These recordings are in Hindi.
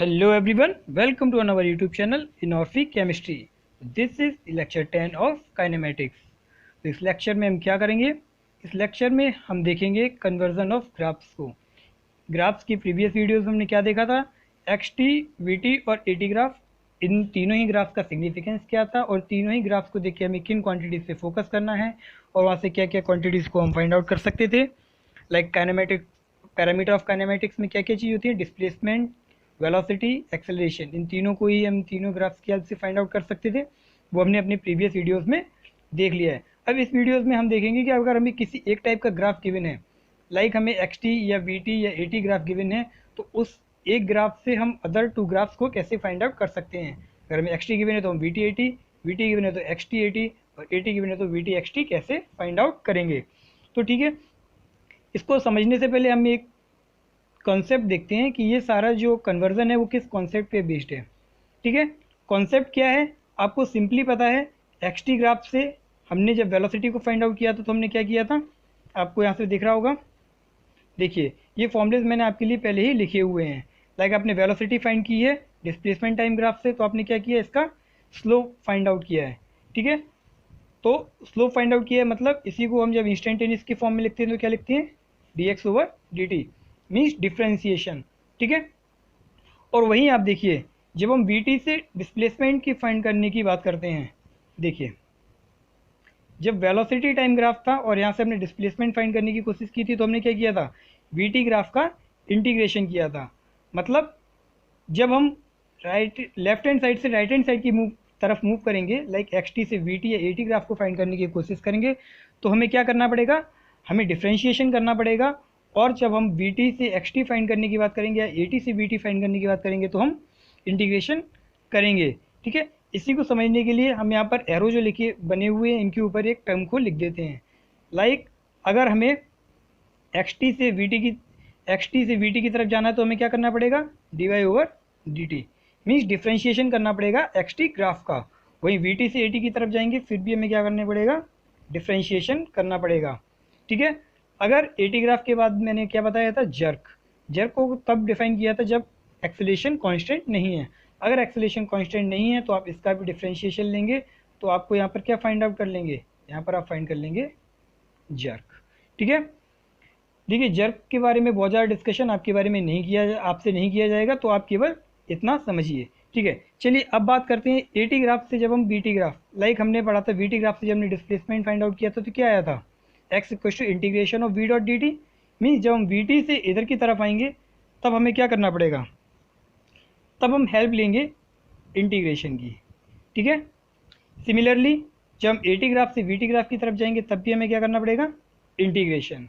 Hello everyone, welcome to our YouTube channel Inorfic Chemistry. This is lecture 10 of kinematics. तो इस लेक्चर में हम क्या करेंगे? इस लेक्चर में हम देखेंगे कन्वर्जन ऑफ ग्राफ्स को। ग्राफ्स की प्रीवियस वीडियोस में हमने क्या देखा था? XT, VT और AT ग्राफ, इन तीनों ही ग्राफ्स का सिग्निफिकेंस क्या था और तीनों ही ग्राफ्स को देख के हमें किन क्वांटिटीज़ पे फोकस करना है और वहाँ से क्या क्या क्वांटिटीज़ को हम फाइंड आउट कर सकते थे। Like kinematic, parameter of kinematics में क्या क्या चीज़ होती है? डिस्प्लेसमेंट, वेलोसिटी, एक्सेलरेशन, इन तीनों को ही हम तीनों ग्राफ्स की हेल्प से फाइंड आउट कर सकते थे। वो हमने अपने प्रीवियस वीडियोस में देख लिया है। अब इस वीडियोस में हम देखेंगे कि अगर हमें किसी एक टाइप का ग्राफ गिवन है, लाइक हमें XT या VT या AT ग्राफ गिवन है, तो उस एक ग्राफ से हम अदर टू ग्राफ्स को कैसे फाइंड आउट कर सकते हैं। अगर हमें XT गिवन है तो हम VT AT, VT गिवन है तो XT AT और AT गिवन है तो VT XT कैसे फाइंड आउट करेंगे। तो ठीक है, इसको समझने से पहले हम एक कॉन्सेप्ट देखते हैं कि ये सारा जो कन्वर्जन है वो किस कॉन्सेप्ट पे बेस्ड है। ठीक है, कॉन्सेप्ट क्या है आपको सिंपली पता है। XT ग्राफ से हमने जब वेलोसिटी को फाइंड आउट किया था तो हमने क्या किया था, आपको यहाँ से दिख रहा होगा। देखिए ये फॉर्मूलेज मैंने आपके लिए पहले ही लिखे हुए हैं। लाइक आपने वेलोसिटी फाइंड की है डिस्प्लेसमेंट टाइम ग्राफ से, तो आपने क्या किया, इसका स्लोप फाइंड आउट किया है। ठीक है, तो स्लोप फाइंड आउट किया है, मतलब इसी को हम जब इंस्टेंटेनियस की फॉर्म में लिखते हैं तो क्या लिखते हैं, dx/dt मीन्स डिफ्रेंसिएशन। ठीक है, और वहीं आप देखिए जब हम VT से डिस्प्लेसमेंट की फाइंड करने की बात करते हैं, देखिए जब वेलोसिटी टाइम ग्राफ था और यहाँ से हमने डिस्प्लेसमेंट फाइंड करने की कोशिश की थी तो हमने क्या किया था, VT ग्राफ का इंटीग्रेशन किया था। मतलब जब हम लेफ्ट हैंड साइड से राइट हैंड साइड की तरफ मूव करेंगे, लाइक XT से VT या AT ग्राफ को फाइंड करने की कोशिश करेंगे, तो हमें क्या करना पड़ेगा, हमें डिफ्रेंशिएशन करना पड़ेगा। और जब हम VT से XT फाइंड करने की बात करेंगे या AT से VT फाइंड करने की बात करेंगे तो हम इंटीग्रेशन करेंगे। ठीक है, इसी को समझने के लिए हम यहाँ पर एरो जो लिखे बने हुए हैं इनके ऊपर एक टर्म को लिख देते हैं। लाइक अगर हमें XT से VT की तरफ जाना है तो हमें क्या करना पड़ेगा, dy/dt मीन्स डिफ्रेंशिएशन करना पड़ेगा XT ग्राफ का। वहीं VT से AT की तरफ जाएंगे फिर भी हमें क्या करना पड़ेगा, डिफ्रेंशिएशन करना पड़ेगा। ठीक है, अगर AT ग्राफ के बाद मैंने क्या बताया था, जर्क को तब डिफाइन किया था जब एक्सेलरेशन कांस्टेंट नहीं है। अगर एक्सेलरेशन कांस्टेंट नहीं है तो आप इसका भी डिफ्रेंशिएशन लेंगे तो आपको यहाँ पर क्या फाइंड आउट कर लेंगे, यहाँ पर आप फाइंड कर लेंगे जर्क। ठीक है, देखिए जर्क के बारे में बहुत ज़्यादा डिस्कशन आपके बारे में आपसे नहीं किया जाएगा, तो आप केवल इतना समझिए। ठीक है, चलिए अब बात करते हैं AT ग्राफ से जब हम VT ग्राफ, लाइक हमने पढ़ा था VT ग्राफ से जब हमने डिस्प्लेसमेंट फाइंड आउट किया था तो क्या आया था, x=इंटीग्रेशन ऑफ v.dt। मीन्स जब हम VT से इधर की तरफ आएंगे तब हमें क्या करना पड़ेगा, तब हम हेल्प लेंगे इंटीग्रेशन की। ठीक है, सिमिलरली जब हम AT ग्राफ से VT ग्राफ की तरफ जाएंगे तब भी हमें क्या करना पड़ेगा, इंटीग्रेशन।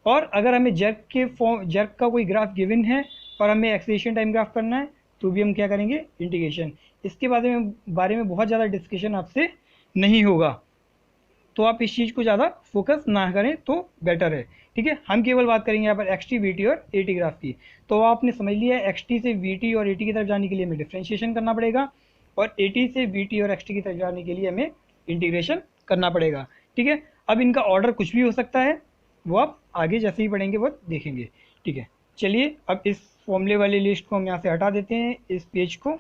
और अगर हमें जर्क का कोई ग्राफ गिवन है और हमें एक्सेलरेशन टाइम ग्राफ करना है तो भी हम क्या करेंगे, इंटीग्रेशन। इसके बारे में बहुत ज़्यादा डिस्कशन आपसे नहीं होगा, तो आप इस चीज़ को ज़्यादा फोकस ना करें तो बेटर है। ठीक है, हम केवल बात करेंगे यहाँ पर XT, VT और AT ग्राफ की। तो आपने समझ लिया है XT से VT और AT की तरफ जाने के लिए हमें डिफ्रेंशिएशन करना पड़ेगा और AT से VT और XT की तरफ जाने के लिए हमें इंटीग्रेशन करना पड़ेगा। ठीक है, अब इनका ऑर्डर कुछ भी हो सकता है, वो आप आगे जैसे ही पढ़ेंगे वो देखेंगे। ठीक है, चलिए अब इस फॉर्मूले वाली लिस्ट को हम यहाँ से हटा देते हैं, इस पेज को।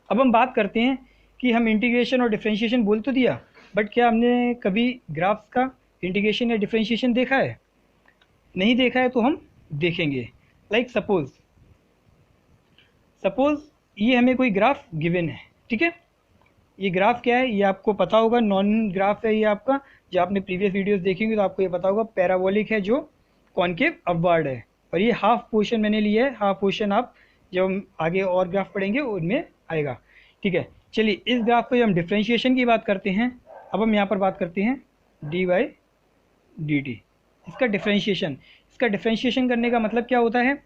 अब हम बात करते हैं कि हम इंटीग्रेशन और डिफ्रेंशिएशन बोल तो दिया, बट क्या हमने कभी ग्राफ्स का इंटीग्रेशन या डिफ्रेंशिएशन देखा है? नहीं देखा है तो हम देखेंगे। लाइक सपोज ये हमें कोई ग्राफ गिवन है। ठीक है, ये ग्राफ क्या है ये आपको पता होगा, नॉन ग्राफ है ये आपका। जो आपने प्रीवियस वीडियोस देखेंगे तो आपको ये पता होगा, पैराबोलिक है जो कॉनकेव अपवर्ड है। और ये हाफ पोर्शन मैंने लिया है, हाफ पोर्शन आप जब हम आगे और ग्राफ पढ़ेंगे उनमें आएगा। ठीक है, चलिए इस ग्राफ को जब हम डिफ्रेंशिएशन की बात करते हैं, अब हम यहाँ पर बात करते हैं dy/dt, इसका डिफ्रेंशिएशन करने का मतलब क्या होता है,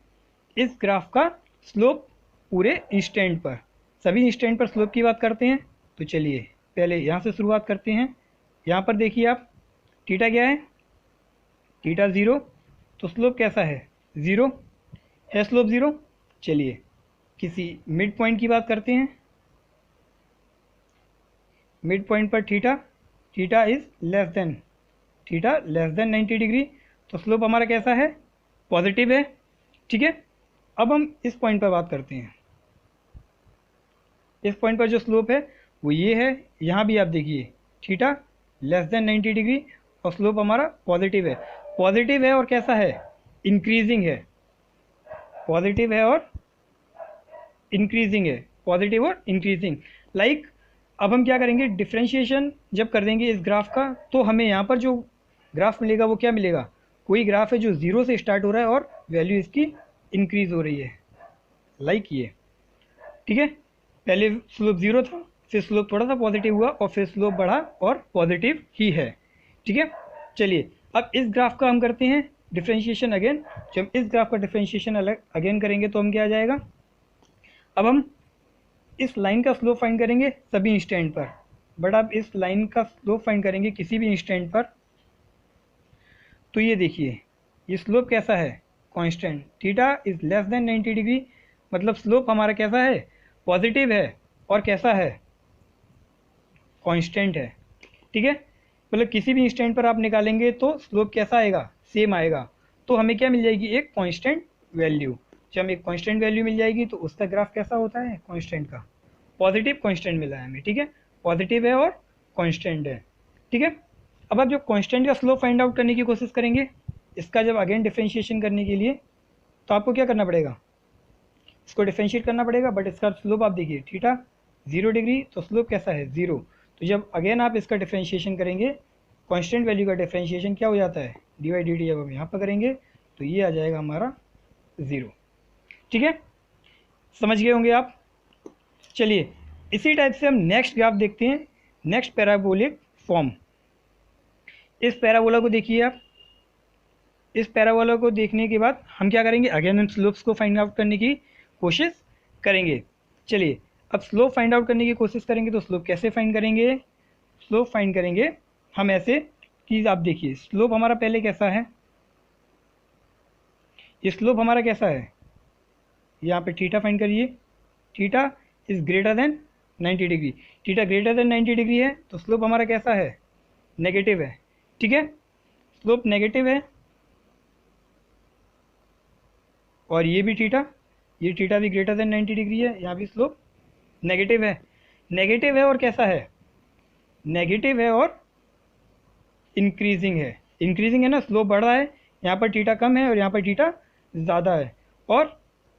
इस ग्राफ का स्लोप पूरे इंस्टेंट पर, सभी इंस्टेंट पर स्लोप की बात करते हैं। तो चलिए पहले यहाँ से शुरुआत करते हैं। यहाँ पर देखिए आप, थीटा क्या है, थीटा 0, तो स्लोप कैसा है, 0 है, स्लोप 0। चलिए किसी मिड पॉइंट की बात करते हैं, मिड पॉइंट पर theta is less than 90 degree, तो स्लोप हमारा कैसा है, पॉजिटिव है। ठीक है, अब हम इस पॉइंट पर बात करते हैं। इस पॉइंट पर जो स्लोप है वो ये है। यहाँ भी आप देखिए थीटा लेस देन 90 डिग्री और स्लोप हमारा पॉजिटिव है। पॉजिटिव है और कैसा है, इंक्रीजिंग है। पॉजिटिव है और इंक्रीजिंग है, पॉजिटिव और इंक्रीजिंग। लाइक अब हम क्या करेंगे, डिफ्रेंशिएशन जब कर देंगे इस ग्राफ का, तो हमें यहाँ पर जो ग्राफ मिलेगा वो क्या मिलेगा, कोई ग्राफ है जो ज़ीरो से स्टार्ट हो रहा है और वैल्यू इसकी इंक्रीज हो रही है, लाइक ये। ठीक है, पहले स्लोप ज़ीरो था, फिर स्लोप थोड़ा सा पॉजिटिव हुआ और फिर स्लोप बढ़ा और पॉजिटिव ही है। ठीक है, चलिए अब इस ग्राफ का हम करते हैं डिफ्रेंशिएशन अगेन। जब इस ग्राफ का डिफ्रेंशिएशन अलग अगेन करेंगे तो हम क्या आ जाएगा, अब हम इस लाइन का स्लोप फाइंड करेंगे सभी इंस्टेंट पर, बट अब इस लाइन का स्लोप फाइंड करेंगे किसी भी इंस्टेंट पर। तो ये देखिए ये स्लोप कैसा है, constant. Theta is less than 90 degree, मतलब स्लोप हमारा कैसा है, पॉजिटिव है और कैसा है, कांस्टेंट है। ठीक है, मतलब किसी भी इंस्टेंट पर आप निकालेंगे तो स्लोप कैसा आएगा, सेम आएगा। तो हमें क्या मिल जाएगी, एक कांस्टेंट वैल्यू। जब हमें एक कांस्टेंट वैल्यू मिल जाएगी तो उसका ग्राफ कैसा होता है, कांस्टेंट का, पॉजिटिव कांस्टेंट मिला है हमें। ठीक है, पॉजिटिव है और कांस्टेंट है। ठीक है, अब आप जब कांस्टेंट का स्लोप फाइंड आउट करने की कोशिश करेंगे इसका, जब अगेन डिफ्रेंशिएशन करने के लिए, तो आपको क्या करना पड़ेगा, इसको डिफ्रेंशिएट करना पड़ेगा। बट इसका स्लोप आप देखिए थीटा 0 डिग्री, तो स्लोप कैसा है, 0। तो जब अगेन आप इसका डिफ्रेंशिएशन करेंगे, कांस्टेंट वैल्यू का डिफ्रेंशिएशन क्या हो जाता है, डी वाई डी टी। जब हम यहाँ पर करेंगे तो ये आ जाएगा हमारा 0। ठीक है, समझ गए होंगे आप। चलिए इसी टाइप से हम नेक्स्ट ग्राफ देखते हैं, नेक्स्ट पैराबोलिक फॉर्म। इस पैराबोला को देखिए आप। इस पैराबोला को देखने के बाद हम क्या करेंगे, अगेन इन स्लोप्स को फाइंड आउट करने की कोशिश करेंगे। चलिए अब स्लोप फाइंड आउट करने की कोशिश करेंगे तो स्लोप कैसे फाइंड करेंगे, स्लोप फाइंड करेंगे हम ऐसे कि आप देखिए स्लोप हमारा पहले कैसा है, ये स्लोप हमारा कैसा है, यहाँ पे थीटा फाइंड करिए। Theta is greater than 90 degree, theta greater than 90 degree है तो स्लोप हमारा कैसा है, नेगेटिव है। ठीक है, स्लोप नेगेटिव है और ये भी थीटा, ये थीटा भी ग्रेटर देन 90 डिग्री है, यहाँ भी स्लोप नेगेटिव है। नेगेटिव है और कैसा है, नेगेटिव है और इंक्रीजिंग है। इंक्रीजिंग है ना, स्लोप बढ़ रहा है, यहाँ पर थीटा कम है और यहाँ पर थीटा ज़्यादा है। और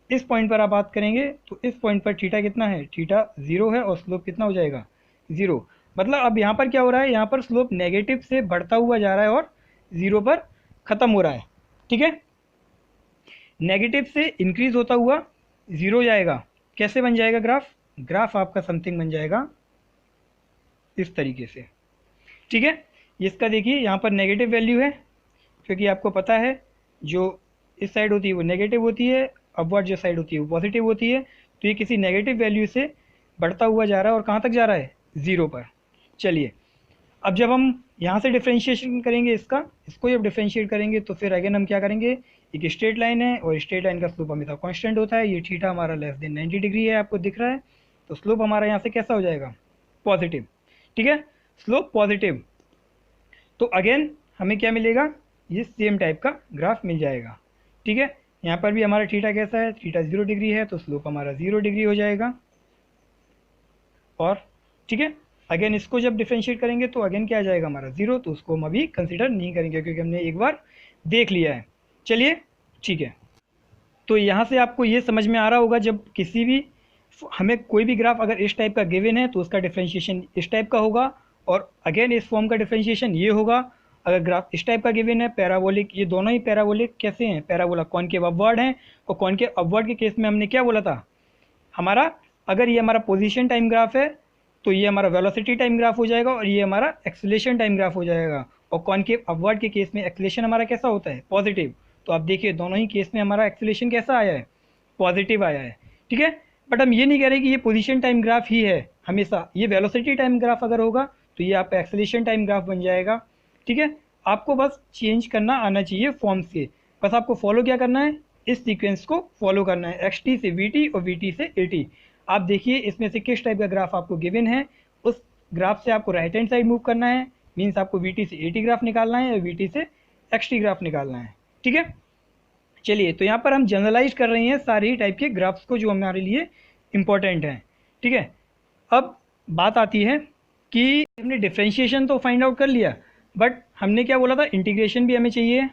इस पॉइंट पर आप बात करेंगे तो इस पॉइंट पर थीटा कितना है, थीटा 0 है और स्लोप कितना हो जाएगा, 0। मतलब अब यहाँ पर क्या हो रहा है, यहाँ पर स्लोप नेगेटिव से बढ़ता हुआ जा रहा है और 0 पर ख़त्म हो रहा है। ठीक है, नेगेटिव से इंक्रीज होता हुआ 0 जाएगा। कैसे बन जाएगा ग्राफ, ग्राफ आपका समथिंग बन जाएगा इस तरीके से। ठीक है, इसका देखिए यहाँ पर नेगेटिव वैल्यू है, क्योंकि आपको पता है जो इस साइड होती है वो नेगेटिव होती है, अपवर्ड जो साइड होती है वो पॉजिटिव होती है। तो ये किसी नेगेटिव वैल्यू से बढ़ता हुआ जा रहा है और कहाँ तक जा रहा है, 0 पर। चलिए अब जब हम यहाँ से डिफ्रेंशिएशन करेंगे इसका, इसको जब डिफ्रेंशिएट करेंगे तो फिर अगेन हम क्या करेंगे, एक स्ट्रेट लाइन है और स्ट्रेट लाइन का स्लोप हमेशा कांस्टेंट होता है। ये थीटा हमारा लेस देन 90 डिग्री है, आपको दिख रहा है, तो स्लोप हमारा यहाँ से कैसा हो जाएगा, पॉजिटिव। ठीक है, स्लोप पॉजिटिव। तो अगेन हमें क्या मिलेगा, ये सेम टाइप का ग्राफ मिल जाएगा। ठीक है, यहाँ पर भी हमारा थीटा कैसा है, थीटा 0 डिग्री है तो स्लोप हमारा 0 डिग्री हो जाएगा। और ठीक है, अगेन इसको जब डिफ्रेंशिएट करेंगे तो अगेन क्या आ जाएगा हमारा 0, तो उसको हम अभी कंसिडर नहीं करेंगे क्योंकि हमने एक बार देख लिया है। चलिए ठीक है, तो यहाँ से आपको ये समझ में आ रहा होगा, जब किसी भी हमें कोई भी ग्राफ अगर इस टाइप का गिवन है तो उसका डिफ्रेंशिएशन इस टाइप का होगा, और अगेन इस फॉर्म का डिफ्रेंशिएशन ये होगा। अगर ग्राफ इस टाइप का गिवन है पैराबोलिक, ये दोनों ही पैराबोलिक कैसे हैं, पैराबोला कॉनकेव अपवर्ड हैं, और कॉनकेव अपवर्ड के केस में हमने क्या बोला था, हमारा अगर ये हमारा पोजीशन टाइम ग्राफ है तो ये हमारा वेलोसिटी टाइम ग्राफ हो जाएगा और ये हमारा एक्सेलरेशन टाइम ग्राफ हो जाएगा। और कॉनकेव अपवर्ड के केस में एक्सेलरेशन हमारा कैसा होता है, पॉजिटिव। तो आप देखिए दोनों ही केस में हमारा एक्सेलरेशन कैसा आया है, पॉजिटिव आया है। ठीक है, बट हम ये नहीं कह रहे कि ये पोजीशन टाइम ग्राफ ही है हमेशा, ये वेलोसिटी टाइम ग्राफ अगर होगा तो ये आपका एक्सेलरेशन टाइम ग्राफ बन जाएगा। ठीक है, आपको बस चेंज करना आना चाहिए फॉर्म से, बस आपको फॉलो क्या करना है, इस सीक्वेंस को फॉलो करना है, एक्स टी से वी टी और वी टी से ए टी। आप देखिए इसमें से किस टाइप का ग्राफ आपको गिवन है, उस ग्राफ से आपको राइट हैंड साइड मूव करना है, मीन्स आपको वी टी से ए टी ग्राफ निकालना है और वी टी से एक्स टी ग्राफ निकालना है। ठीक है, चलिए, तो यहाँ पर हम जनरलाइज कर रहे हैं सारे ही टाइप के ग्राफ्स को जो हमारे लिए इम्पोर्टेंट हैं। ठीक है, अब बात आती है कि हमने डिफ्रेंशिएशन तो फाइंड आउट कर लिया, बट हमने क्या बोला था, इंटीग्रेशन भी हमें चाहिए।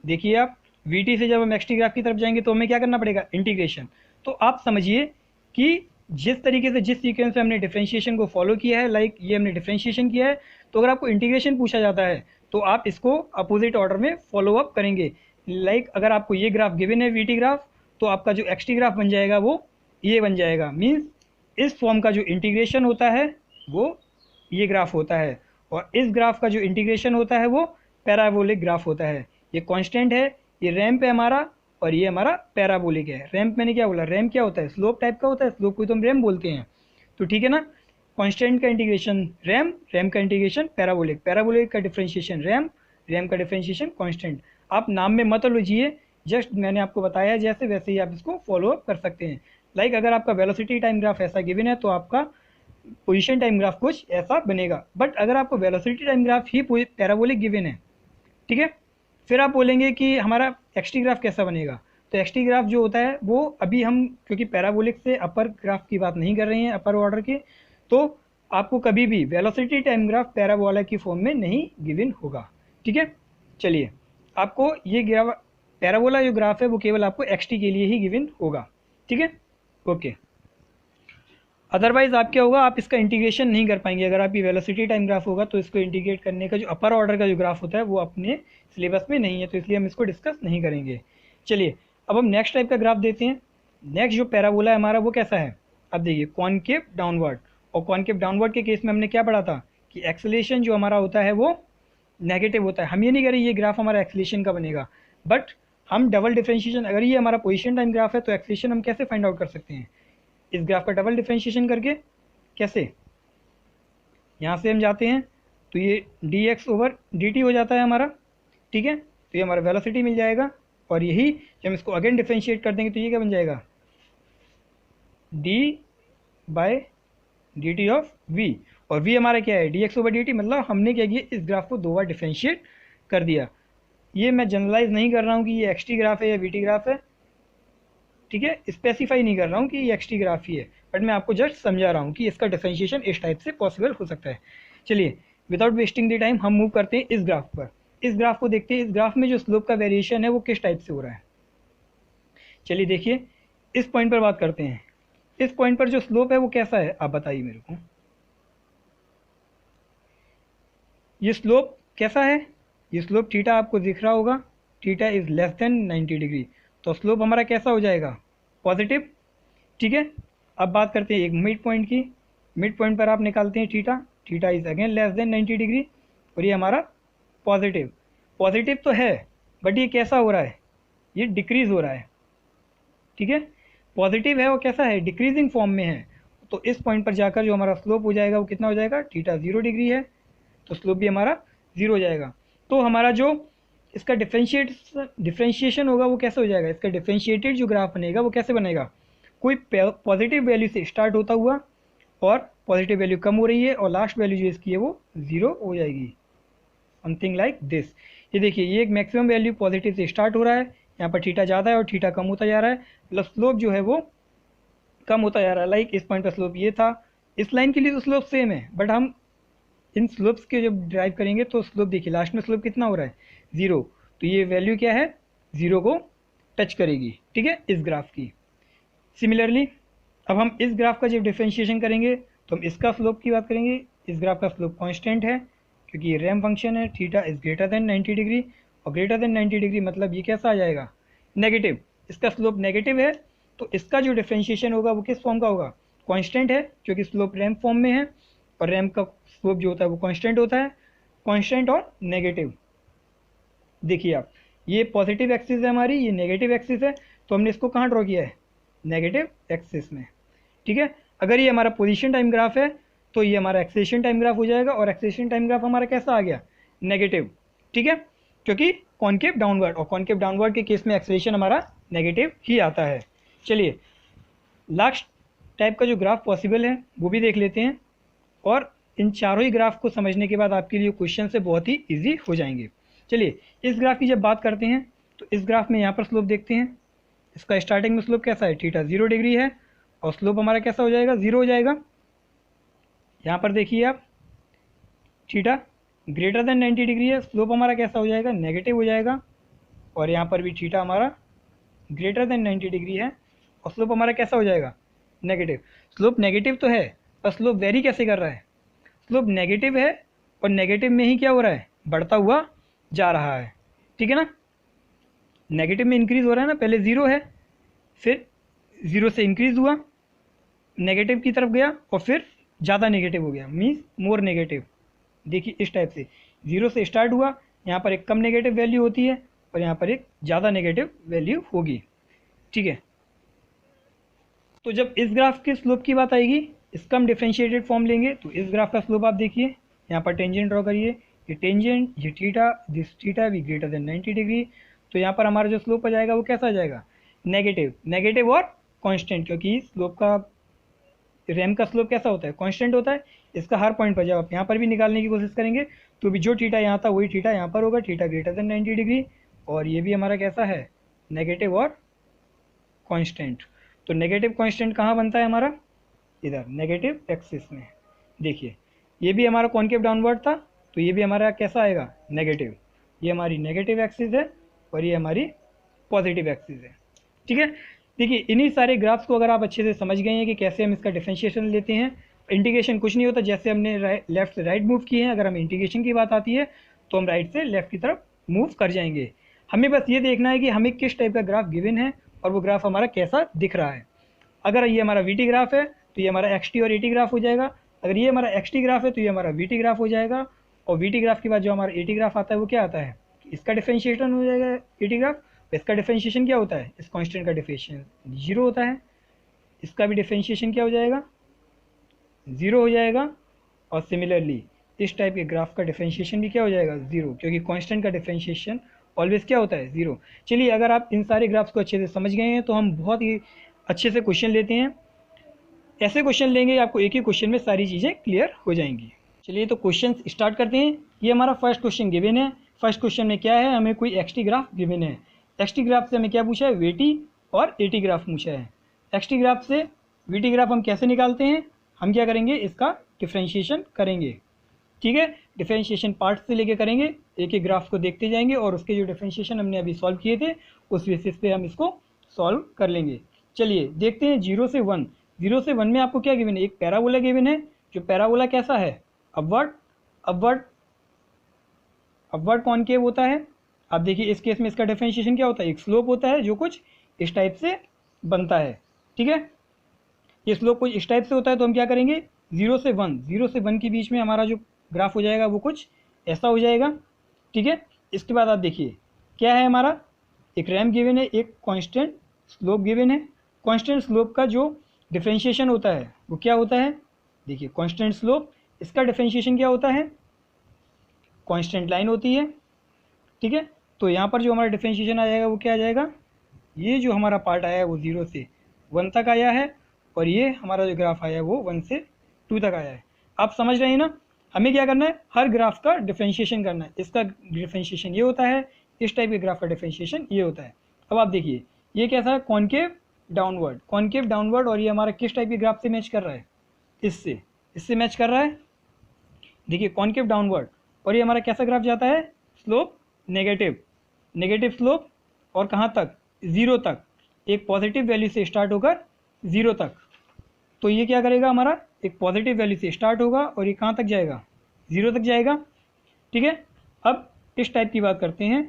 देखिए आप, वी से जब हम एक्स टी ग्राफ की तरफ जाएंगे तो हमें क्या करना पड़ेगा, इंटीग्रेशन। तो आप समझिए कि जिस तरीके से, जिस सीक्वेंस में हमने डिफ्रेंशिएशन को फॉलो किया है, लाइक ये हमने डिफ्रेंशिएशन किया है, तो अगर आपको इंटीग्रेशन पूछा जाता है तो आप इसको अपोजिट ऑर्डर में फॉलो अप करेंगे। लाइक अगर आपको ये ग्राफ गिवन है वी ग्राफ, तो आपका जो एक्स टी ग्राफ बन जाएगा वो ये बन जाएगा। मीन्स इस फॉर्म का जो इंटीग्रेशन होता है वो ये ग्राफ होता है, और इस ग्राफ का जो इंटीग्रेशन होता है वो पैराबोलिक ग्राफ होता है। ये कांस्टेंट है, ये रैम्प है हमारा, और ये हमारा पैराबोलिक है। रैम्प मैंने क्या बोला, रैम्प क्या होता है, स्लोप टाइप का होता है, स्लोप को तो हम रैम्प बोलते हैं। तो ठीक है ना, कांस्टेंट का इंटीग्रेशन रैम्प, रैम्प का इंटीग्रेशन पैराबोलिक, पैराबोलिक का डिफरेंशिएशन रैम्प, रैम्प का डिफरेंशिएशन कांस्टेंट। आप नाम में मत लीजिए, जस्ट मैंने आपको बताया जैसे वैसे ही आप इसको फॉलो अप कर सकते हैं। लाइक अगर आपका वेलोसिटी टाइम ग्राफ ऐसा गिवन है तो आपका पोजीशन टाइम ग्राफ कुछ ऐसा बनेगा। बट अगर आपको वेलोसिटी टाइम ग्राफ ही पैराबोलिक गिवन है, ठीक है, फिर आप बोलेंगे कि हमारा एक्स टी ग्राफ कैसा बनेगा। तो एक्स टी ग्राफ जो होता है वो अभी हम, क्योंकि पैराबोलिक से अपर ग्राफ की बात नहीं कर रहे हैं, अपर ऑर्डर के, तो आपको कभी भी वेलोसिटी टाइम ग्राफ पैराबोला की फॉर्म में नहीं गिवन होगा। ठीक है, चलिए, आपको ये ग्राफ पैराबोला जो ग्राफ है वो केवल आपको एक्स टी के लिए ही गिवन होगा। ठीक है, ओके। अदरवाइज आप क्या होगा, आप इसका इंटीग्रेशन नहीं कर पाएंगे। अगर आपकी वेलोसिटी टाइम ग्राफ होगा तो इसको इंटीग्रेट करने का जो अपर ऑर्डर का जो ग्राफ होता है वो अपने सिलेबस में नहीं है, तो इसलिए हम इसको डिस्कस नहीं करेंगे। चलिए, अब हम नेक्स्ट टाइप का ग्राफ देते हैं। नेक्स्ट जो पैराबोला है हमारा वो कैसा है, अब देखिए, कॉनकेव डाउनवर्ड। और कॉनकेव डाउनवर्ड के केस में हमने क्या पढ़ा था कि एक्सेलेरेशन जो हमारा होता है वो नेगेटिव होता है। हम ये नहीं करें ये ग्राफ हमारा एक्सेलेरेशन का बनेगा, बट हम डबल डिफरेंशिएशन, अगर ये हमारा पोजीशन टाइम ग्राफ है तो एक्सेलेरेशन हम कैसे फाइंड आउट कर सकते हैं, इस ग्राफ का डबल डिफरेंशिएशन करके। कैसे, यहाँ से हम जाते हैं तो ये dx/dt हो जाता है हमारा। ठीक है, तो ये हमारा वेलोसिटी मिल जाएगा, और यही जब हम इसको अगेन डिफरेंशिएट कर देंगे तो ये क्या बन जाएगा, d/dt ऑफ v। और v हमारा क्या है, dx/dt, मतलब हमने क्या किया, इस ग्राफ को 2 बार डिफरेंशिएट कर दिया। ये मैं जनरलाइज नहीं कर रहा हूँ कि ये एक्स टी ग्राफ है या वी टी ग्राफ है। ठीक है, स्पेसिफाई नहीं कर रहा हूँ कि ये एक्स टी ग्राफ ही है, बट मैं आपको जस्ट समझा रहा हूँ कि इसका डिफरेंशिएशन इस टाइप से पॉसिबल हो सकता है। चलिए, विदाउट वेस्टिंग द टाइम हम मूव करते हैं इस ग्राफ पर। इस ग्राफ को देखते हैं, इस ग्राफ में जो स्लोप का वेरिएशन है वो किस टाइप से हो रहा है। चलिए देखिए, इस पॉइंट पर बात करते हैं। इस पॉइंट पर जो स्लोप है वो कैसा है, आप बताइए मेरे को। ये स्लोप कैसा है, ये स्लोप थीटा आपको दिख रहा होगा, theta is less than 90 degree, तो स्लोप हमारा कैसा हो जाएगा, पॉजिटिव। ठीक है, अब बात करते हैं एक मिड पॉइंट की। मिड पॉइंट पर आप निकालते हैं theta, theta is again less than 90 degree, और ये हमारा पॉजिटिव। पॉजिटिव तो है, बट ये कैसा हो रहा है, ये डिक्रीज हो रहा है। ठीक है, पॉजिटिव है और कैसा है, डिक्रीजिंग फॉर्म में है। तो इस पॉइंट पर जाकर जो हमारा स्लोप हो जाएगा वो कितना हो जाएगा, थीटा 0 डिग्री है, तो स्लोप भी हमारा 0 हो जाएगा। तो हमारा जो इसका डिफरेंशिएशन होगा वो कैसे हो जाएगा, इसका डिफरेंशिएटेड जो ग्राफ बनेगा वो कैसे बनेगा, कोई पॉजिटिव वैल्यू से स्टार्ट होता हुआ और पॉजिटिव वैल्यू कम हो रही है, और लास्ट वैल्यू जो इसकी है वो 0 हो जाएगी, समथिंग लाइक दिस। ये देखिए, ये एक मैक्सिमम वैल्यू पॉजिटिव से स्टार्ट हो रहा है, यहाँ पर थीटा ज़्यादा है और थीटा कम होता जा रहा है, प्लस स्लोप जो है वो कम होता जा रहा है। लाइक इस पॉइंट पर स्लोप ये था, इस लाइन के लिए तो स्लोप सेम है, बट हम इन स्लोप्स के जब ड्राइव करेंगे तो स्लोप देखिए लास्ट में स्लोप कितना हो रहा है, 0। तो ये वैल्यू क्या है, 0 को टच करेगी। ठीक है, इस ग्राफ की। सिमिलरली अब हम इस ग्राफ का जब डिफरेंशिएशन करेंगे तो हम इसका स्लोप की बात करेंगे। इस ग्राफ का स्लोप कांस्टेंट है क्योंकि ये रैम्प फंक्शन है, theta is greater than 90 degree, और ग्रेटर देन 90 डिग्री मतलब ये कैसा आ जाएगा, नेगेटिव। इसका स्लोप नेगेटिव है, तो इसका जो डिफरेंशिएशन होगा वो किस फॉर्म का होगा, कांस्टेंट है, क्योंकि स्लोप रैम्प फॉर्म में है, और रैम्प का स्लोप जो होता है वो कांस्टेंट होता है, कांस्टेंट और नेगेटिव। देखिए आप, ये पॉजिटिव एक्सिस है हमारी, ये नेगेटिव एक्सिस है, तो हमने इसको कहाँ ड्रॉ किया है, नेगेटिव एक्सिस में। ठीक है, अगर ये हमारा पोजीशन टाइम ग्राफ है तो ये हमारा एक्सेलेरेशन टाइम ग्राफ हो जाएगा, और एक्सेलेरेशन टाइम ग्राफ हमारा कैसा आ गया, नेगेटिव। ठीक है, क्योंकि कॉनकेव डाउनवर्ड, और कॉनकेव डाउनवर्ड के केस में एक्सेलेरेशन हमारा नेगेटिव ही आता है। चलिए, लास्ट टाइप का जो ग्राफ पॉसिबल है वो भी देख लेते हैं, और इन चारों ही ग्राफ को समझने के बाद आपके लिए क्वेश्चन से बहुत ही ईजी हो जाएंगे। चलिए, इस ग्राफ की जब बात करते हैं तो इस ग्राफ में यहाँ पर स्लोप देखते हैं। इसका स्टार्टिंग में स्लोप कैसा है, थीटा 0 डिग्री है, और स्लोप हमारा कैसा हो जाएगा, 0 हो जाएगा। यहाँ पर देखिए आप, थीटा ग्रेटर देन 90 डिग्री है, स्लोप हमारा कैसा हो जाएगा, नेगेटिव हो जाएगा। और यहाँ पर भी थीटा हमारा ग्रेटर देन 90 डिग्री है और स्लोप हमारा कैसा हो जाएगा, नेगेटिव। स्लोप नेगेटिव तो है, पर स्लोप वेरी कैसे कर रहा है, स्लोप नेगेटिव है और नेगेटिव में ही क्या हो रहा है, बढ़ता हुआ जा रहा है, ठीक है ना। नेगेटिव में इंक्रीज हो रहा है ना, पहले 0 है, फिर 0 से इंक्रीज हुआ, नेगेटिव की तरफ गया और फिर ज़्यादा नेगेटिव हो गया, मीन्स मोर नेगेटिव। देखिए इस टाइप से 0 से स्टार्ट हुआ, यहाँ पर एक कम नेगेटिव वैल्यू होती है और यहाँ पर एक ज़्यादा नेगेटिव वैल्यू होगी, ठीक है। तो जब इस ग्राफ के स्लोप की बात आएगी, इसका हम डिफरेंशिएटेड फॉर्म लेंगे। तो इस ग्राफ का स्लोप आप देखिए, यहाँ पर टेंजेंट ड्रॉ करिए, ये टेंजेंट, ये थीटा, दिस थीटा भी ग्रेटर देन 90 डिग्री। तो यहाँ पर हमारा जो स्लोप आ जाएगा वो कैसा आ जाएगा, नेगेटिव। नेगेटिव और कांस्टेंट, क्योंकि स्लोप का, रैम का स्लोप कैसा होता है, कांस्टेंट होता है। इसका हर पॉइंट पर जब आप यहाँ पर भी निकालने की कोशिश करेंगे तो भी जो थीटा यहाँ था वही थीटा यहाँ पर होगा, थीटा ग्रेटर देन 90 डिग्री। और ये भी हमारा कैसा है, नेगेटिव और कांस्टेंट। तो नेगेटिव कांस्टेंट कहाँ बनता है हमारा, इधर नेगेटिव एक्सिस में। देखिए ये भी हमारा कॉन्केव डाउनवर्ड था, तो ये भी हमारा कैसा आएगा, नेगेटिव। ये हमारी नेगेटिव एक्सिस है और ये हमारी पॉजिटिव एक्सिस है, ठीक है। देखिए इन्हीं सारे ग्राफ्स को अगर आप अच्छे से समझ गए हैं कि कैसे हम इसका डिफरेंशिएशन लेते हैं। इंटीग्रेशन कुछ नहीं होता, जैसे हमने लेफ्ट से राइट मूव किए हैं, अगर हम इंटीग्रेशन की बात आती है तो हम राइट से लेफ्ट की तरफ मूव कर जाएंगे। हमें बस ये देखना है कि हमें किस टाइप का ग्राफ गिवन है और वो ग्राफ हमारा कैसा दिख रहा है। अगर ये हमारा वी टी ग्राफ है तो ये हमारा एक्स टी और ए टी ग्राफ हो जाएगा। अगर ये हमारा एक्स टी ग्राफ है तो ये हमारा वी टी ग्राफ हो जाएगा। और वी टी ग्राफ के बाद जो हमारा ए टी ग्राफ आता है वो क्या आता है, इसका डिफरेंशिएशन हो जाएगा ए टी ग्राफ। इसका डिफरेंशिएशन क्या होता है, इस कांस्टेंट का डिफरेंशिएशन 0 होता है। इसका भी डिफरेंशिएशन क्या हो जाएगा, 0 हो जाएगा। और सिमिलरली इस टाइप के ग्राफ का डिफरेंशिएशन भी क्या हो जाएगा, 0, क्योंकि कांस्टेंट का डिफरेंशिएशन ऑलवेज क्या होता है, 0। चलिए अगर आप इन सारे ग्राफ्स को अच्छे से समझ गए हैं तो हम बहुत ही अच्छे से क्वेश्चन लेते हैं। ऐसे क्वेश्चन लेंगे आपको एक ही क्वेश्चन में सारी चीज़ें क्लियर हो जाएंगी। चलिए तो क्वेश्चन स्टार्ट करते हैं। ये हमारा फर्स्ट क्वेश्चन गिवन है। फर्स्ट क्वेश्चन में क्या है, हमें कोई एक्स टी ग्राफ गिवन है। एक्स टी ग्राफ से हमें क्या पूछा है, वी टी और ए टी ग्राफ पूछा है। एक्स टी ग्राफ से वी टी ग्राफ हम कैसे निकालते हैं, हम क्या करेंगे, इसका डिफरेंशिएशन करेंगे, ठीक है। डिफरेंशिएशन पार्ट से लेके करेंगे, एक एक ग्राफ को देखते जाएंगे और उसके जो डिफरेंशिएशन हमने अभी सॉल्व किए थे उस बेसिस पे हम इसको सॉल्व कर लेंगे। चलिए देखते हैं 0 से 1। 0 से 1 में आपको क्या गिवन है, एक पैराबोला गिवन है। जो पैराबोला कैसा है, अपवर्ड अपवर्ड अपवर्ड कॉनकेव होता है। आप देखिए इस केस में इसका डिफरेंशिएशन क्या होता है, एक स्लोप होता है जो कुछ इस टाइप से बनता है, ठीक है। ये स्लोप कुछ इस टाइप से होता है। तो हम क्या करेंगे, 0 से 1, 0 से 1 के बीच में हमारा जो ग्राफ हो जाएगा वो कुछ ऐसा हो जाएगा, ठीक है। इसके बाद आप देखिए क्या है, हमारा एक रैम गिवन है, एक कांस्टेंट स्लोप गिवन है। कांस्टेंट स्लोप का जो डिफरेंशिएशन होता है वो क्या होता है, देखिए कांस्टेंट स्लोप, इसका डिफरेंशिएशन क्या होता है, कांस्टेंट लाइन होती है, ठीक है। तो यहाँ पर जो हमारा डिफरेंशिएशन आ जाएगा वो क्या आ जाएगा, ये जो हमारा पार्ट आया है वो 0 से 1 तक आया है और ये हमारा जो ग्राफ आया है वो 1 से 2 तक आया है। आप समझ रहे हैं ना, हमें क्या करना है, हर ग्राफ का डिफरेंशिएशन करना है। इसका डिफरेंशिएशन ये होता है, इस टाइप के ग्राफ का डिफरेंशिएशन ये होता है। अब आप देखिए ये कैसा है, कॉनकेव डाउनवर्ड, कॉनकेव डाउनवर्ड। और ये हमारा किस टाइप के ग्राफ से मैच कर रहा है, इससे मैच कर रहा है। देखिए कॉनकेव डाउनवर्ड, और ये हमारा कैसा ग्राफ जाता है, स्लोप नेगेटिव, नेगेटिव स्लोप, और कहाँ तक, 0 तक, एक पॉजिटिव वैल्यू से स्टार्ट होकर 0 तक। तो ये क्या करेगा, हमारा एक पॉजिटिव वैल्यू से स्टार्ट होगा और ये कहाँ तक जाएगा, 0 तक जाएगा, ठीक है। अब इस टाइप की बात करते हैं,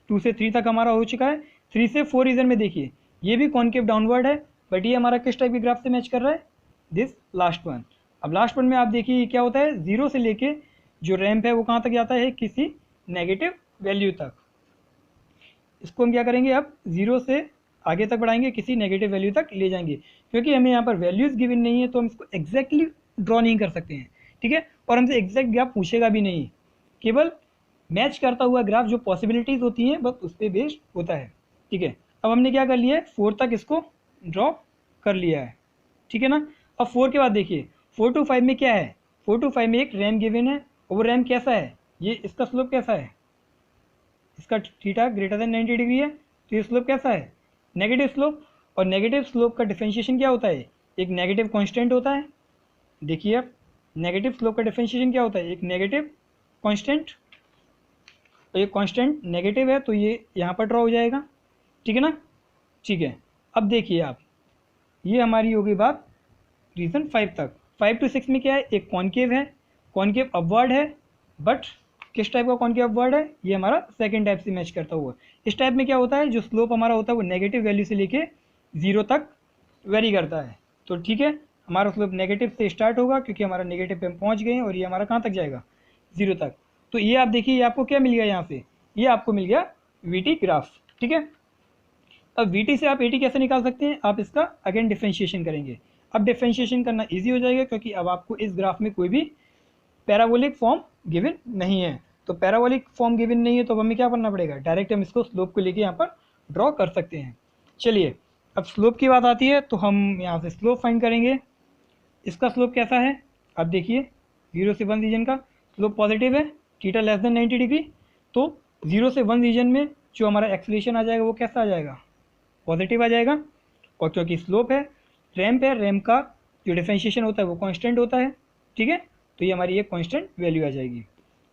2 से 3 तक हमारा हो चुका है। 3 से 4 रीजन में देखिए ये भी कॉनकेव डाउनवर्ड है, बट ये हमारा किस टाइप के ग्राफ से मैच कर रहा है, दिस लास्ट वन। अब लास्ट वन में आप देखिए ये क्या होता है, 0 से लेके जो रैंप है वो कहाँ तक जाता है, किसी नेगेटिव वैल्यू तक। इसको हम क्या करेंगे, अब 0 से आगे तक बढ़ाएंगे, किसी नेगेटिव वैल्यू तक ले जाएंगे। क्योंकि हमें यहाँ पर वैल्यूज़ गिवन नहीं है तो हम इसको एग्जैक्टली ड्रॉ नहीं कर सकते हैं, ठीक है। और हमसे एग्जैक्ट ग्राफ पूछेगा भी नहीं, केवल मैच करता हुआ ग्राफ जो पॉसिबिलिटीज़ होती हैं बस उस पर बेस्ड होता है, ठीक है। अब हमने क्या कर लिया है, 4 तक इसको ड्रॉ कर लिया है, ठीक है ना। अब 4 के बाद देखिए 4 to 5 में क्या है, 4 to 5 में एक रैम गिवन है और वो रैम कैसा है, ये इसका स्लोप कैसा है, इसका थीटा ग्रेटर देन 90 डिग्री है, तो ये स्लोप कैसा है, नेगेटिव स्लोप। और नेगेटिव स्लोप का डिफरेंशिएशन क्या होता है, एक नेगेटिव कांस्टेंट होता है। देखिए अब नेगेटिव स्लोप का डिफरेंशिएशन क्या होता है, एक नेगेटिव कांस्टेंट, तो ये कांस्टेंट नेगेटिव है तो ये यहाँ पर ड्रॉ हो जाएगा, ठीक है ना। ठीक है, अब देखिए आप, ये हमारी होगी बात रीजन 5 तक। 5 to 6 में क्या है, एक कॉनकेव है, कॉनकेव अपवर्ड है, बट किस टाइप का कॉनकेव अपवर्ड है, ये हमारा सेकंड टाइप से मैच करता हुआ। इस टाइप में क्या होता है, जो स्लोप हमारा होता है वो नेगेटिव वैल्यू से लेके 0 तक वेरी करता है। तो ठीक है, हमारा स्लोप नेगेटिव से स्टार्ट होगा क्योंकि हमारा नेगेटिव पे हम पहुंच गए हैं, और ये हमारा कहाँ तक जाएगा, 0 तक। तो ये आप देखिए, ये आपको क्या मिल गया यहाँ से, ये आपको मिल गया वीटी ग्राफ, ठीक है। अब वीटी से आप एटी कैसे निकाल सकते हैं, आप इसका अगेन डिफ्रेंशिएशन करेंगे। अब डिफ्रेंशिएशन करना ईजी हो जाएगा क्योंकि अब आपको इस ग्राफ में कोई भी पैराबोलिक फॉर्म गिवन नहीं है। तो पैराबोलिक फॉर्म गिवन नहीं है तो अब हमें क्या करना पड़ेगा, डायरेक्ट हम इसको स्लोप को लेके यहाँ पर ड्रॉ कर सकते हैं। चलिए अब स्लोप की बात आती है तो हम यहाँ से स्लोप फाइंड करेंगे। इसका स्लोप कैसा है, अब देखिए 0 से 1 रीजन का स्लोप पॉजिटिव है, थीटा लेस देन 90 डिग्री। तो 0 से 1 रीजन में जो हमारा एक्सेलरेशन आ जाएगा वो कैसा आ जाएगा, पॉजिटिव आ जाएगा। और क्योंकि स्लोप है, रैम्प है, रैम्प का जो डिफरेंशिएशन होता है वो कांस्टेंट होता है, ठीक है। तो ये हमारी एक कांस्टेंट वैल्यू आ जाएगी।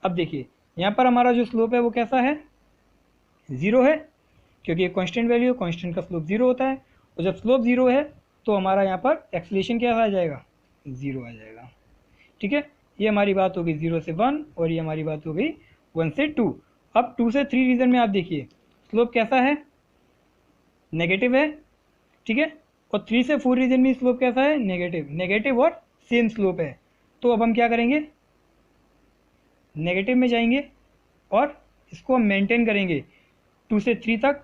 अब देखिए यहाँ पर हमारा जो स्लोप है वो कैसा है, 0 है, क्योंकि ये कांस्टेंट वैल्यू है, कांस्टेंट का स्लोप 0 होता है। और जब स्लोप 0 है तो हमारा यहाँ पर एक्सेलरेशन क्या आ जाएगा, 0 आ जाएगा, ठीक है। ये हमारी बात हो गई 0 से 1, और ये हमारी बात हो गई 1 से 2। अब 2 से 3 रीजन में आप देखिए स्लोप कैसा है, नेगेटिव है, ठीक है। और 3 से 4 रीजन में स्लोप कैसा है, नेगेटिव, नेगेटिव और सेम स्लोप है। तो अब हम क्या करेंगे, नेगेटिव में जाएंगे और इसको हम मेंटेन करेंगे 2 से 3 तक,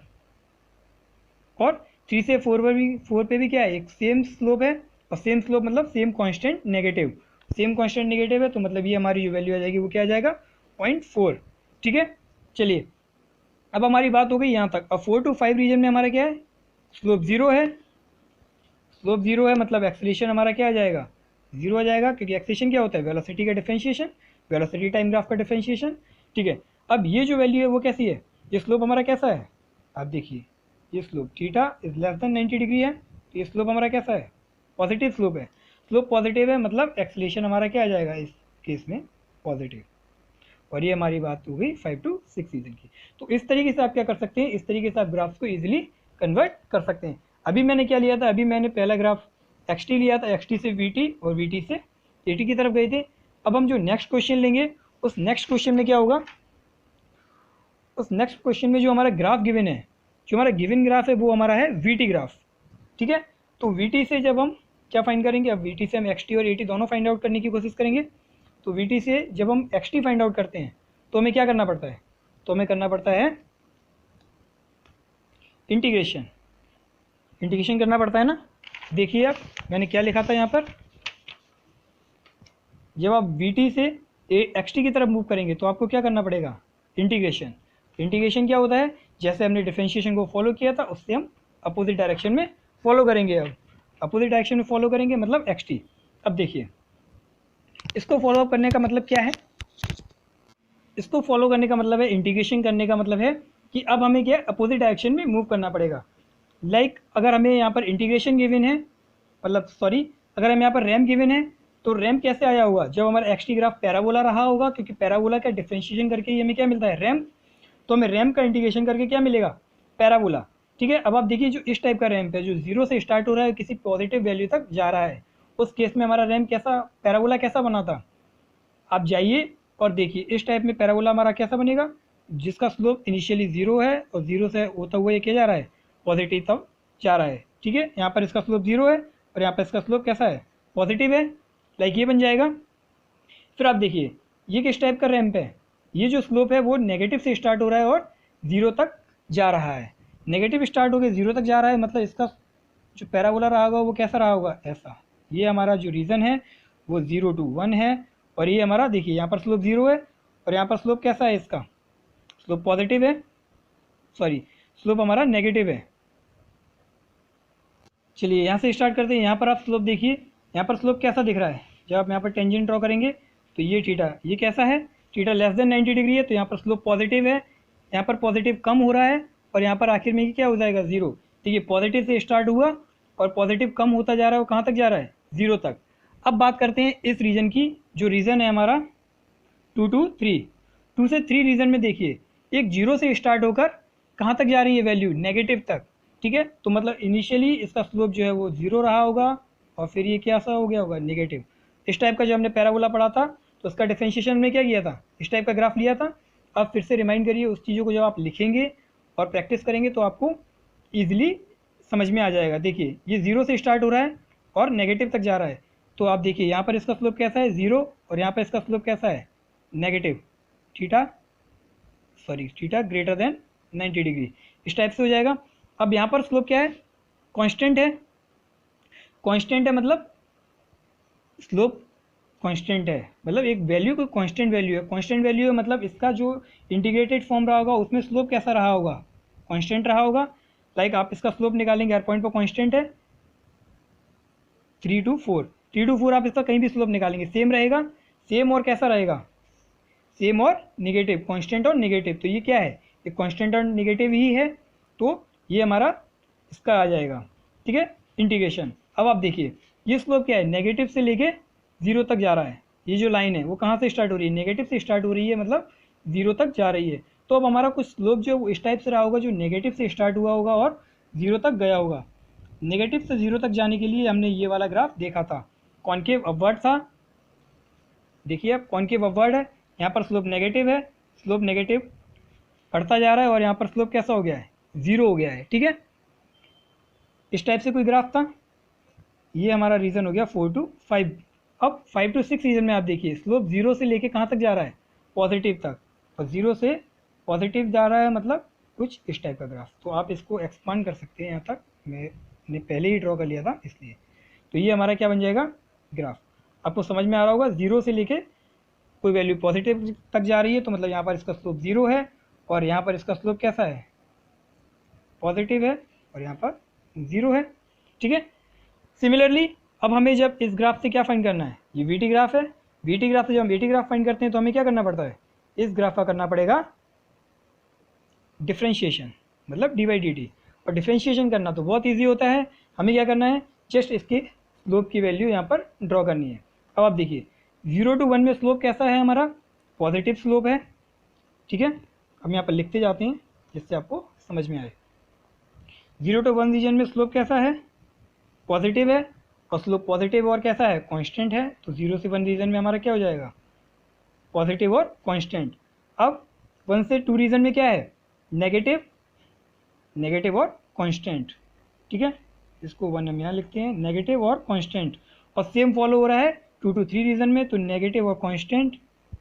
और 3 से 4 पर भी, 4 पे भी क्या है, एक सेम स्लोप है। और सेम स्लोप मतलब same constant negative, same constant negative है, तो मतलब ये हमारी जो वैल्यू आ जाएगी वो क्या आ जाएगा, 0.4, ठीक है। चलिए अब हमारी बात हो गई यहाँ तक। अब 4 to 5 रीजन में हमारा क्या है, स्लोप 0 है, स्लोप 0 है मतलब एक्सेलरेशन हमारा क्या आ जाएगा, 0 आ जाएगा, क्योंकि एक्सेलरेशन क्या होता है, वेलोसिटी का डिफरेंशिएशन, वेलोसिटी टाइम ग्राफ का डिफरेंशिएशन, ठीक है। अब ये जो वैल्यू है वो कैसी है, ये स्लोप हमारा कैसा है, आप देखिए ये slope theta is less than 90 degree है, तो ये स्लोप हमारा कैसा है, पॉजिटिव स्लोप है। स्लोप पॉजिटिव है मतलब एक्सेलरेशन हमारा क्या आ जाएगा इस केस में, पॉजिटिव। और ये हमारी बात हो गई 5 to 6 रीजन की। तो इस तरीके से आप क्या कर सकते हैं, इस तरीके से आप ग्राफ्स को इजीली कन्वर्ट कर सकते हैं। अभी मैंने क्या लिया था, अभी मैंने पहला ग्राफ XT लिया था, XT से VT और VT से AT की तरफ गए थे। अब हम जो नेक्स्ट क्वेश्चन लेंगे, उस नेक्स्ट क्वेश्चन में क्या होगा, उस नेक्स्ट क्वेश्चन में जो हमारा ग्राफ गिवन है, जो हमारा गिवन ग्राफ है वो हमारा है VT ग्राफ, ठीक है। तो VT से जब हम क्या फाइंड करेंगे, अब VT से हम XT और AT दोनों फाइंड आउट करने की कोशिश करेंगे। तो VT से जब हम XT फाइंड आउट करते हैं तो हमें क्या करना पड़ता है, तो हमें करना पड़ता है इंटीग्रेशन, इंटीग्रेशन करना पड़ता है ना। देखिए आप, मैंने क्या लिखा था यहाँ पर, जब आप VT से XT की तरफ मूव करेंगे तो आपको क्या करना पड़ेगा, इंटीग्रेशन। इंटीग्रेशन क्या होता है, जैसे हमने डिफरेंशिएशन को फॉलो किया था उससे हम अपोजिट डायरेक्शन में फॉलो करेंगे। अब अपोजिट डायरेक्शन में फॉलो करेंगे मतलब XT। अब देखिए इसको फॉलो अप करने का मतलब क्या है, इसको फॉलो करने का मतलब है, इंटीग्रेशन करने का मतलब है कि अब हमें क्या अपोजिट डायरेक्शन में मूव करना पड़ेगा। लाइक अगर हमें यहाँ पर इंटीग्रेशन गिवन है, मतलब सॉरी, अगर हमें यहाँ पर रैम्प गिवन है तो रैम्प कैसे आया होगा, जब हमारा XT ग्राफ पैराबोला रहा होगा, क्योंकि पैराबोला का डिफरेंशिएशन करके ही हमें क्या मिलता है, रैम्प। तो हमें रैम्प का इंटीग्रेशन करके क्या मिलेगा, पैराबोला, ठीक है। अब आप देखिए जो इस टाइप का रैम्प है, जो 0 से स्टार्ट हो रहा है किसी पॉजिटिव वैल्यू तक जा रहा है, उस केस में हमारा रैम्प कैसा, पैराबोला कैसा बना था, आप जाइए और देखिए इस टाइप में पैराबोला हमारा कैसा बनेगा, जिसका स्लोप इनिशियली 0 है और 0 से होता हुआ ये क्या जा रहा है, पॉजिटिव तब जा रहा है, ठीक है। यहाँ पर इसका स्लोप 0 है और यहाँ पर इसका स्लोप कैसा है, पॉजिटिव है, लाइक ये बन जाएगा। फिर आप देखिए ये किस टाइप का रैम्प है, ये जो स्लोप है वो नेगेटिव से स्टार्ट हो रहा है और 0 तक जा रहा है, नेगेटिव स्टार्ट हो गया 0 तक जा रहा है, मतलब इसका जो पैराबोला रहा होगा वो कैसा रहा होगा, ऐसा। ये हमारा जो रीज़न है वो 0 to 1 है, और ये हमारा देखिए यहाँ पर स्लोप 0 है और यहाँ पर स्लोप कैसा है, इसका स्लोप पॉजिटिव है, सॉरी स्लोप हमारा नेगेटिव है। चलिए यहाँ से स्टार्ट करते हैं। यहाँ पर आप स्लोप देखिए, यहाँ पर स्लोप कैसा दिख रहा है, जब आप यहाँ पर टेंजेंट ड्रॉ करेंगे तो ये थीटा, ये कैसा है, थीटा लेस देन 90 डिग्री है, तो यहाँ पर स्लोप पॉजिटिव है, यहाँ पर पॉजिटिव कम हो रहा है और यहाँ पर आखिर में क्या हो जाएगा, ज़ीरो। देखिए पॉजिटिव से स्टार्ट हुआ और पॉजिटिव कम होता जा रहा है, वो कहाँ तक जा रहा है, ज़ीरो तक। अब बात करते हैं इस रीजन की, जो रीजन है हमारा 2 to 3, 2 से 3 रीजन में देखिए एक जीरो से स्टार्ट होकर कहाँ तक जा रही है वैल्यू, नेगेटिव तक। ठीक है, तो मतलब इनिशियली इसका स्लोप जो है वो जीरो रहा होगा और फिर ये क्या सा हो गया होगा, नेगेटिव। इस टाइप का जो हमने पैराबोला पढ़ा था तो उसका डिफरेंशिएशन में क्या किया था, इस टाइप का ग्राफ लिया था। अब फिर से रिमाइंड करिए उस चीज़ों को, जब आप लिखेंगे और प्रैक्टिस करेंगे तो आपको ईजिली समझ में आ जाएगा। देखिए ये जीरो से स्टार्ट हो रहा है और नेगेटिव तक जा रहा है, तो आप देखिए यहाँ पर इसका स्लोप कैसा है, जीरो, और यहाँ पर इसका स्लोप कैसा है, negative, theta greater than 90 degree, इस टाइप से हो जाएगा। अब यहाँ पर स्लोप क्या है, कांस्टेंट है, कांस्टेंट है मतलब स्लोप कांस्टेंट है, मतलब एक वैल्यू को कांस्टेंट वैल्यू है, कांस्टेंट वैल्यू है मतलब इसका जो इंटीग्रेटेड फॉर्म रहा होगा उसमें स्लोप कैसा रहा होगा, कांस्टेंट रहा होगा। लाइक आप इसका स्लोप निकालेंगे, हर पॉइंट पर कांस्टेंट है 3 to 4, 3 to 4 आप इसका कहीं भी स्लोप निकालेंगे सेम रहेगा, सेम और कैसा रहेगा, सेम और निगेटिव, कांस्टेंट और निगेटिव। तो ये क्या है, ये कांस्टेंट और निगेटिव ही है, तो ये हमारा इसका आ जाएगा। ठीक है, इंटीग्रेशन। अब आप देखिए ये स्लोप क्या है, नेगेटिव से लेके जीरो तक जा रहा है, ये जो लाइन है वो कहाँ से स्टार्ट हो रही है, नेगेटिव से स्टार्ट हो रही है, मतलब जीरो तक जा रही है। तो अब हमारा कुछ स्लोप जो है वो इस टाइप से रहा होगा, जो नेगेटिव से स्टार्ट हुआ होगा और जीरो तक गया होगा। नेगेटिव से जीरो तक जाने के लिए हमने ये वाला ग्राफ देखा था, कॉन्केव अपवर्ड था। देखिए अब कॉन्केव अपवर्ड है, यहाँ पर स्लोप नेगेटिव है, स्लोप नेगेटिव बढ़ता जा रहा है और यहाँ पर स्लोप कैसा हो गया है, जीरो हो गया है। ठीक है, इस टाइप से कोई ग्राफ था। ये हमारा रीजन हो गया 4 to 5। अब 5 to 6 रीजन में आप देखिए स्लोप जीरो से लेके कहाँ तक जा रहा है, पॉजिटिव तक, और जीरो से पॉजिटिव जा रहा है, मतलब कुछ इस टाइप का ग्राफ। तो आप इसको एक्सपांड कर सकते हैं, यहाँ तक मैंने पहले ही ड्रॉ कर लिया था इसलिए। तो ये हमारा क्या बन जाएगा, ग्राफ। आपको समझ में आ रहा होगा, जीरो से लेके कोई वैल्यू पॉजिटिव तक जा रही है तो मतलब यहाँ पर इसका स्लोप जीरो है और यहाँ पर इसका स्लोप कैसा है, पॉजिटिव है, और यहाँ पर जीरो है। ठीक है, सिमिलरली अब हमें जब इस ग्राफ से क्या फाइंड करना है, ये वीटी ग्राफ है, वीटी ग्राफ से जब हम वीटी ग्राफ फाइंड करते हैं तो हमें क्या करना पड़ता है, इस ग्राफ का करना पड़ेगा डिफ्रेंशिएशन, मतलब डी बाई डी टी। और डिफ्रेंशिएशन करना तो बहुत ईजी होता है, हमें क्या करना है, जस्ट इसके स्लोप की वैल्यू यहाँ पर ड्रॉ करनी है। अब आप देखिए 0 to 1 में स्लोप कैसा है हमारा, पॉजिटिव स्लोप है। ठीक है, हम यहाँ पर लिखते जाते हैं जिससे आपको समझ में आए। 0 to 1 रीजन में स्लोप कैसा है, पॉजिटिव है, और स्लोप पॉजिटिव और कैसा है, कांस्टेंट है। तो 0 से 1 रीजन में हमारा क्या हो जाएगा, पॉजिटिव और कांस्टेंट। अब 1 से 2 रीजन में क्या है, नेगेटिव, नेगेटिव और कांस्टेंट। ठीक है, इसको 1 हम यहाँ लिखते हैं, नेगेटिव और कांस्टेंट। और सेम फॉलो हो रहा है 2 to 3 रीजन में, तो नेगेटिव और कांस्टेंट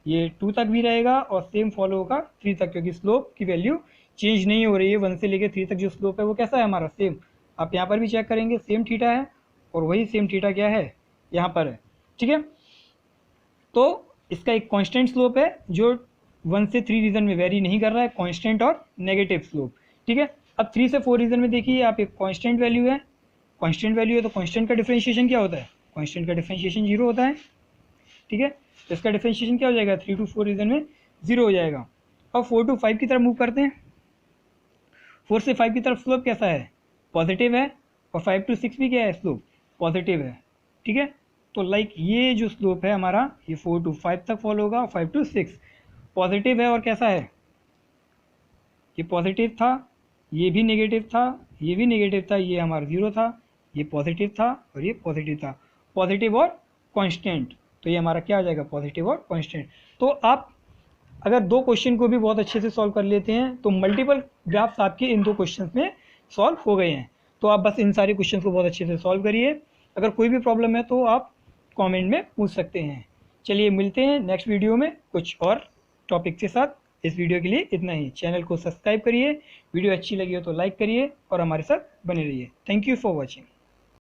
ये 2 तक भी रहेगा और सेम फॉलो होगा 3 तक, क्योंकि स्लोप की वैल्यू चेंज नहीं हो रही है। 1 से लेकर 3 तक जो स्लोप है वो कैसा है हमारा, सेम। आप यहाँ पर भी चेक करेंगे सेम थीटा है, और वही सेम थीटा क्या है, यहाँ पर है। ठीक है, तो इसका एक कांस्टेंट स्लोप है जो 1 से 3 रीजन में वेरी नहीं कर रहा है, कांस्टेंट और नेगेटिव स्लोप। ठीक है, अब 3 से 4 रीजन में देखिए आप, एक कांस्टेंट वैल्यू है, कांस्टेंट वैल्यू है तो कांस्टेंट का डिफरेंशिएशन क्या होता है, कांस्टेंट का डिफरेंशिएशन जीरो होता है। ठीक है, तो इसका डिफरेंशिएशन क्या हो जाएगा, 3 to 4 रीजन में जीरो हो जाएगा। अब 4 to 5 की तरफ मूव करते हैं। 4 से 5 की तरफ स्लोप कैसा है, पॉजिटिव है, और 5 to 6 भी क्या है, स्लोप पॉजिटिव है। ठीक है, तो लाइक ये जो स्लोप है हमारा, ये 4 to 5 तक फॉलो होगा, और 5 to 6 पॉजिटिव है और कैसा है, ये पॉजिटिव था, ये भी नेगेटिव था, ये भी नेगेटिव था, ये हमारा जीरो था, ये पॉजिटिव था और ये पॉजिटिव था, पॉजिटिव और कांस्टेंट। तो ये हमारा क्या आ जाएगा, पॉजिटिव और कांस्टेंट। तो आप अगर दो क्वेश्चन को भी बहुत अच्छे से सॉल्व कर लेते हैं तो मल्टीपल ग्राफ्स आपके इन दो क्वेश्चंस में सॉल्व हो गए हैं। तो आप बस इन सारे क्वेश्चंस को बहुत अच्छे से सॉल्व करिए। अगर कोई भी प्रॉब्लम है तो आप कमेंट में पूछ सकते हैं। चलिए मिलते हैं नेक्स्ट वीडियो में कुछ और टॉपिक के साथ। इस वीडियो के लिए इतना ही। चैनल को सब्सक्राइब करिए, वीडियो अच्छी लगी हो तो लाइक करिए और हमारे साथ बने रहिए। Thank you for watching.